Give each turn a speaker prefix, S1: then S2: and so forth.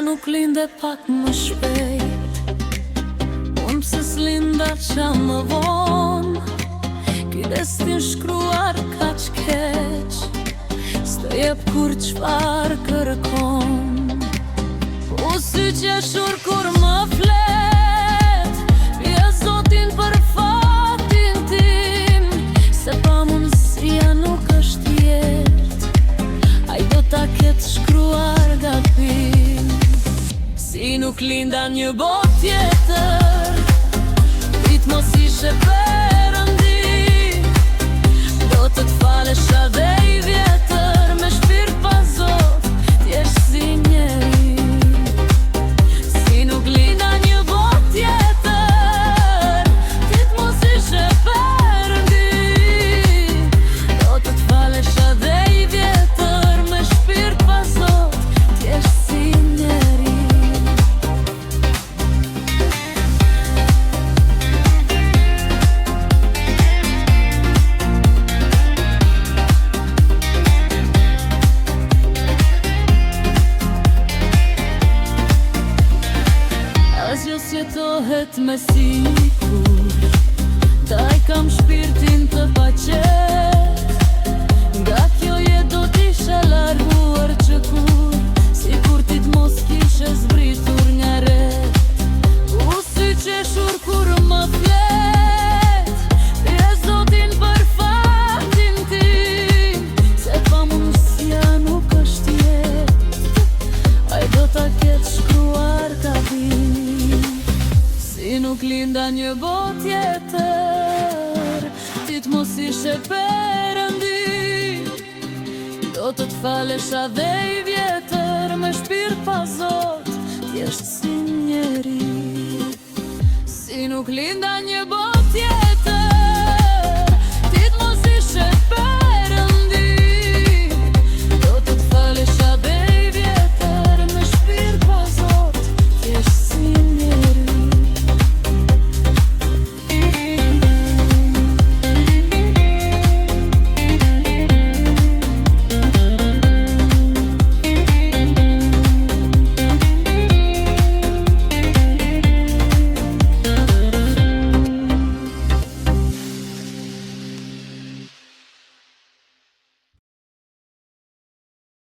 S1: nuk linde pak më shpejt, unë pse s'linda qa më vonë. Ky destin shkruar kaq keq, s'të jep kur çfar kërkon. Po sy qeshur kur më flet, pje Zotin për fatin tim, se pa mundësia nuk është jet, ai do ta ket shkruar gabim. Si nuk linda një botë tjetër, dit mos ishe Perëndi, do të t'falesha dhe i vjetër, me shpirt pa Zot, t'jesh si njeri. Si nuk linda një botë tjetër, dit mos ishe Perëndi, do të t'falesha dhe i vjetër, me shpirt pa Zot, t'jesh si njeri. Asgjë s'jetohet me sikur, taj kam shpirtin të paqet, nga kjo jetë do t'isha larguar që kur, sikur ti t'mos kishe zbritur një ret. U sy qeshur kur më flet, pje Zotin për fatin tim, se pa mundësia nuk është jet, ai do ta ket shkruar gabim. Si nuk linda një botë tjetër, ti t'mos ishe Perëndi, do të t'falesha dhe i vjetër, me shpirt pa Zot, t'jesh si njeri. Si nuk linda një botë tjetër,